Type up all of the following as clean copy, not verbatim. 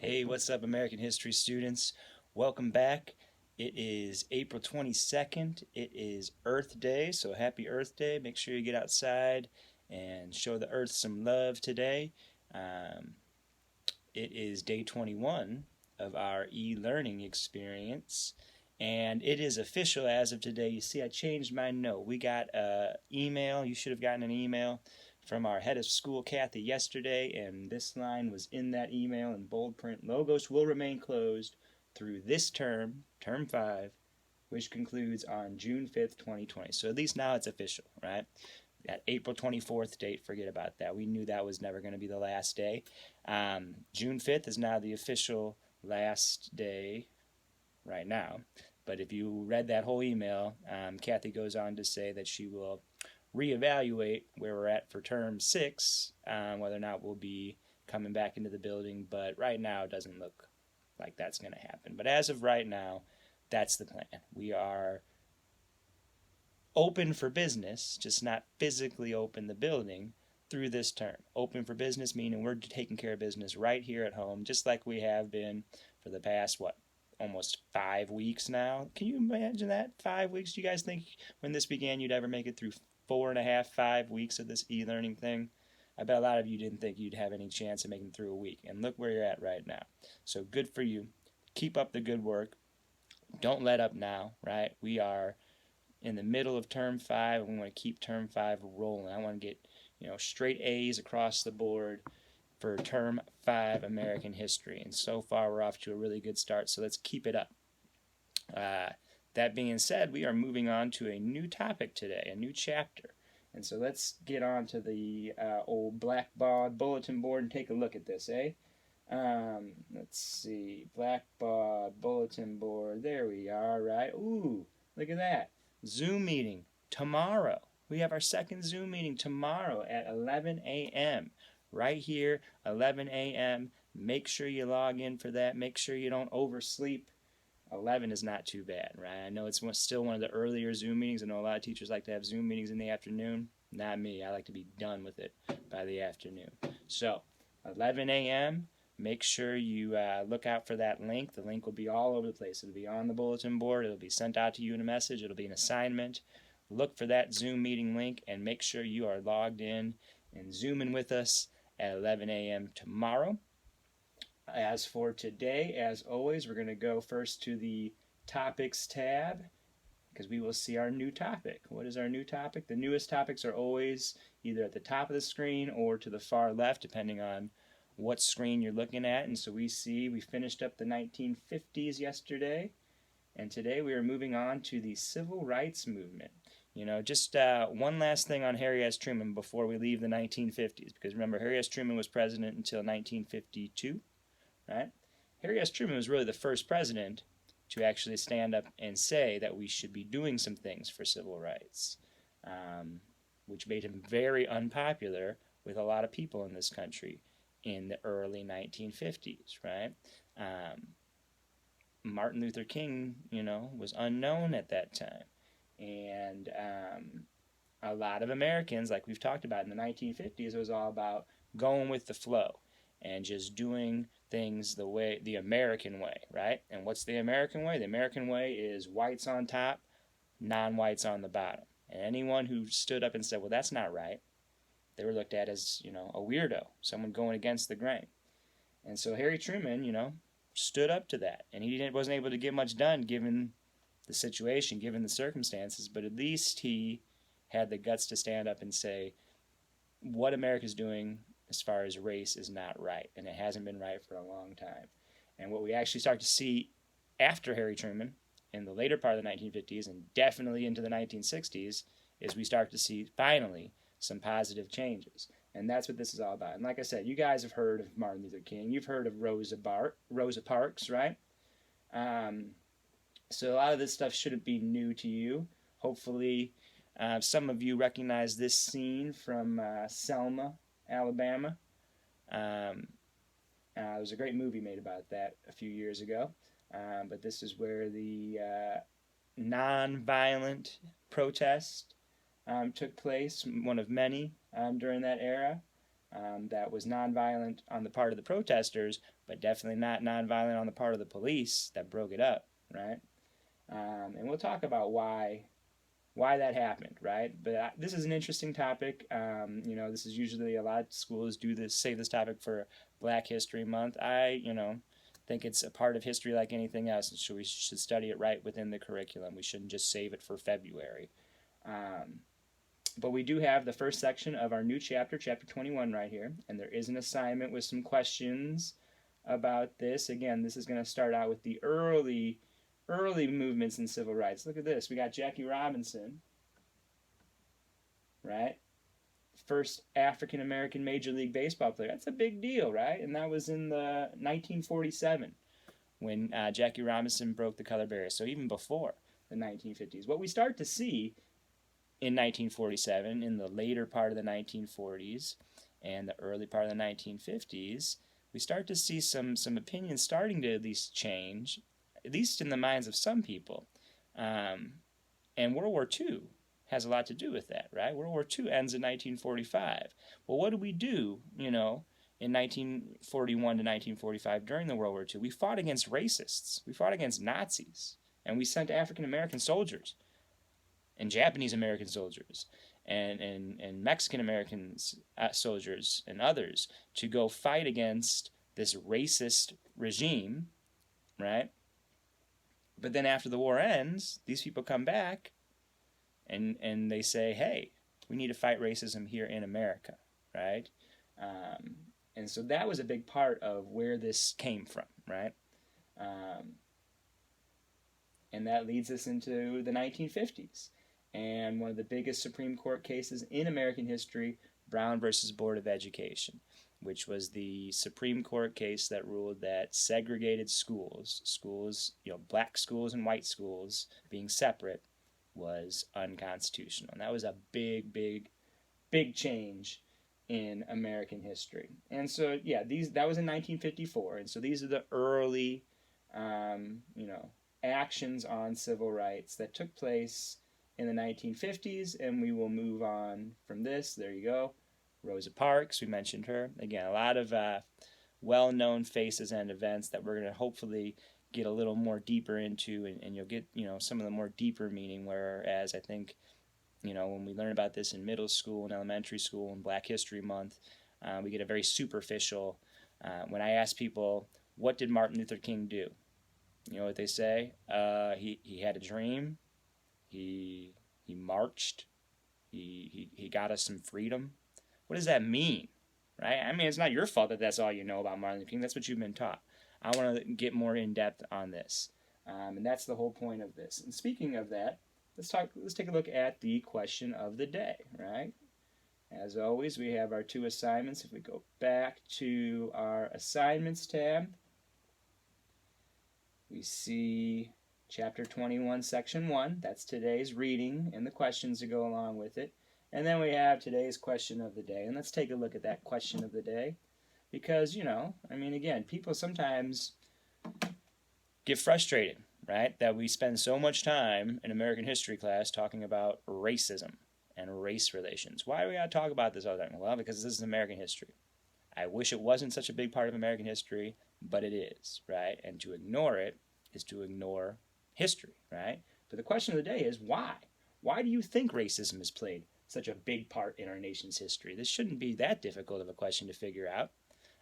Hey, what's up, American history students? Welcome back. It is April 22nd. It is Earth Day, so happy Earth Day. Make sure you get outside and show the Earth some love today. Um, it is day 21 of our e-learning experience, and it is official as of today. You see, I changed my note. We got an email. You should have gotten an email from our head of school, Kathy, yesterday, and this line was in that email in bold print. Logos will remain closed through this term, term 5, which concludes on June 5th, 2020. So at least now it's official, right? That April 24th date, forget about that. We knew that was never going to be the last day. June 5th is now the official last day right now. But if you read that whole email, Kathy goes on to say that she will reevaluate where we're at for term 6, whether or not we'll be coming back into the building. But right now, it doesn't look like that's going to happen. But as of right now, that's the plan. We are open for business, just not physically open the building through this term. Open for business meaning we're taking care of business right here at home, just like we have been for the past, almost 5 weeks now. Can you imagine that? 5 weeks? Do you guys think when this began you'd ever make it through 4.5, 5 weeks of this e-learning thing? I bet a lot of you didn't think you'd have any chance of making it through a week. And look where you're at right now. So good for you. Keep up the good work. Don't let up now, right? We are in the middle of term 5, and we want to keep term 5 rolling. I want to get, straight A's across the board for term 5 American history. And so far, we're off to a really good start, so let's keep it up. That being said, we are moving on to a new topic today, a new chapter. And so let's get on to the old Blackbaud bulletin board and take a look at this, eh? Let's see, Blackbaud bulletin board. There we are, right? Ooh, look at that. Zoom meeting tomorrow. We have our second Zoom meeting tomorrow at 11 a.m. Right here, 11 a.m. Make sure you log in for that. Make sure you don't oversleep. 11 is not too bad, right? I know it's still one of the earlier Zoom meetings. I know a lot of teachers like to have Zoom meetings in the afternoon. Not me. I like to be done with it by the afternoon. So, 11 a.m., make sure you look out for that link. The link will be all over the place. It'll be on the bulletin board. It'll be sent out to you in a message. It'll be an assignment. Look for that Zoom meeting link and make sure you are logged in and Zooming with us at 11 a.m. tomorrow. As for today, as always, we're going to go first to the Topics tab because we will see our new topic. What is our new topic? The newest topics are always either at the top of the screen or to the far left, depending on what screen you're looking at. And so we finished up the 1950s yesterday, and today we are moving on to the Civil Rights Movement. Just one last thing on Harry S. Truman before we leave the 1950s, because remember, Harry S. Truman was president until 1952. Right? Harry S. Truman was really the first president to actually stand up and say that we should be doing some things for civil rights, which made him very unpopular with a lot of people in this country in the early 1950s, right? Martin Luther King, was unknown at that time. And a lot of Americans, like we've talked about in the 1950s, it was all about going with the flow and just doing things the American way, right? And what's the American way? The American way is whites on top, non-whites on the bottom. And anyone who stood up and said, well, that's not right, they were looked at as, a weirdo, someone going against the grain. And so Harry Truman, stood up to that. And he wasn't able to get much done given the situation, given the circumstances, but at least he had the guts to stand up and say, what America's doing as far as race is not right, and it hasn't been right for a long time. And what we actually start to see after Harry Truman in the later part of the 1950s and definitely into the 1960s is we start to see finally some positive changes. And that's what this is all about. And like I said, you guys have heard of Martin Luther King. You've heard of Rosa Parks, right? So a lot of this stuff shouldn't be new to you. Hopefully some of you recognize this scene from Selma, Alabama. There was a great movie made about that a few years ago. But this is where the non-violent protest took place, one of many during that era. that was nonviolent on the part of the protesters, but definitely not nonviolent on the part of the police that broke it up, right? And we'll talk about why that happened, right? But this is an interesting topic. This is usually a lot of schools do this, save this topic for Black History Month. I think it's a part of history like anything else, and so we should study it right within the curriculum. We shouldn't just save it for February. But we do have the first section of our new chapter, chapter 21, right here, and there is an assignment with some questions about this. Again, this is going to start out with the early movements in civil rights. Look at this. We got Jackie Robinson, right? First African American Major League Baseball player. That's a big deal, right? And that was in the 1947 when Jackie Robinson broke the color barrier. So even before the 1950s. What we start to see in 1947, in the later part of the 1940s and the early part of the 1950s, we start to see some opinions starting to at least change, at least in the minds of some people. And World War II has a lot to do with that, right? World War II ends in 1945. Well, what do we do, in 1941 to 1945 during the World War II? We fought against racists. We fought against Nazis. And we sent African American soldiers and Japanese American soldiers and Mexican American soldiers and others to go fight against this racist regime, right? But then after the war ends, these people come back and they say, hey, we need to fight racism here in America, right? And so that was a big part of where this came from, right? And that leads us into the 1950s. And one of the biggest Supreme Court cases in American history, Brown versus Board of Education, which was the Supreme Court case that ruled that segregated schools, black schools and white schools being separate, was unconstitutional. And that was a big, big, big change in American history. And so, that was in 1954. And so these are the early, actions on civil rights that took place in the 1950s, and we will move on from this. There you go. Rosa Parks, we mentioned her. Again, a lot of well-known faces and events that we're going to hopefully get a little more deeper into, and you'll get, some of the more deeper meaning, whereas I think, when we learn about this in middle school and elementary school and Black History Month, we get a very superficial, when I ask people, what did Martin Luther King do? You know what they say? He had a dream. He marched. He got us some freedom. What does that mean, right? I mean, it's not your fault that that's all you know about Martin Luther King. That's what you've been taught. I want to get more in depth on this, and that's the whole point of this. And speaking of that, let's take a look at the question of the day, right? As always, we have our two assignments. If we go back to our assignments tab, we see Chapter 21, Section 1. That's today's reading and the questions that go along with it. And then we have today's question of the day. And let's take a look at that question of the day. Because, again, people sometimes get frustrated, right? That we spend so much time in American history class talking about racism and race relations. Why do we got to talk about this all the time? Well, because this is American history. I wish it wasn't such a big part of American history, but it is, right? And to ignore it is to ignore history, right? But the question of the day is why? Why do you think racism has played such a big part in our nation's history? This shouldn't be that difficult of a question to figure out.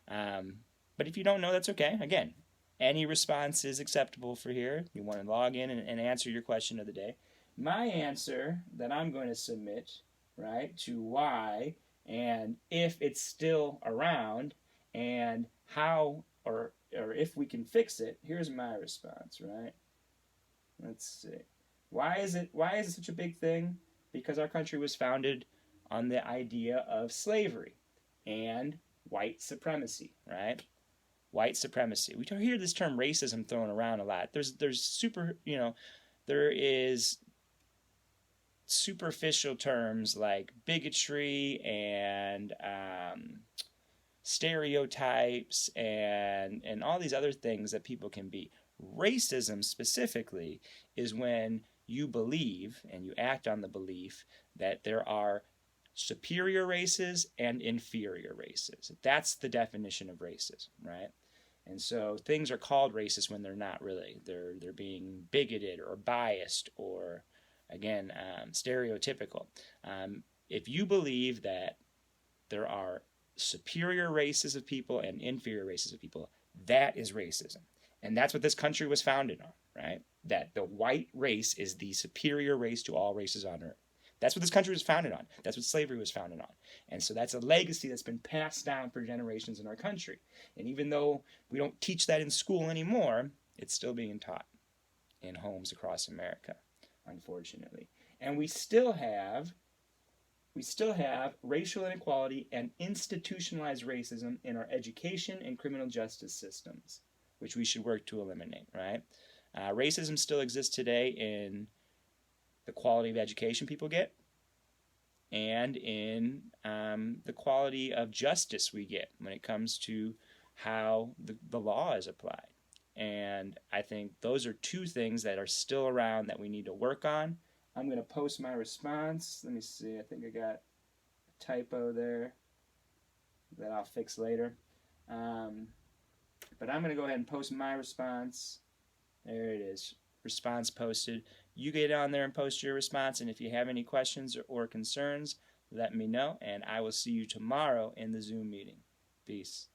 But if you don't know, that's okay. Again, any response is acceptable for here. You want to log in and answer your question of the day. My answer that I'm going to submit, right, to why and if it's still around and how or if we can fix it, here's my response, right? Let's see. Why is it such a big thing? Because our country was founded on the idea of slavery and white supremacy, right? White supremacy. We hear this term racism thrown around a lot. There is superficial terms like bigotry and stereotypes and all these other things that people can be. Racism specifically is when you believe and you act on the belief that there are superior races and inferior races. That's the definition of racism, right? And so things are called racist when they're not really. They're being bigoted or biased or, again, stereotypical. If you believe that there are superior races of people and inferior races of people, that is racism. And that's what this country was founded on, right? That the white race is the superior race to all races on earth. That's what this country was founded on. That's what slavery was founded on. And so that's a legacy that's been passed down for generations in our country. And even though we don't teach that in school anymore, it's still being taught in homes across America, unfortunately. And we still have racial inequality and institutionalized racism in our education and criminal justice systems, which we should work to eliminate, right? Racism still exists today in the quality of education people get and in the quality of justice we get when it comes to how the law is applied. And I think those are two things that are still around that we need to work on. I'm going to post my response. Let me see. I think I got a typo there that I'll fix later. But I'm going to go ahead and post my response. There it is. Response posted. You get on there and post your response, and if you have any questions or concerns, let me know, and I will see you tomorrow in the Zoom meeting. Peace.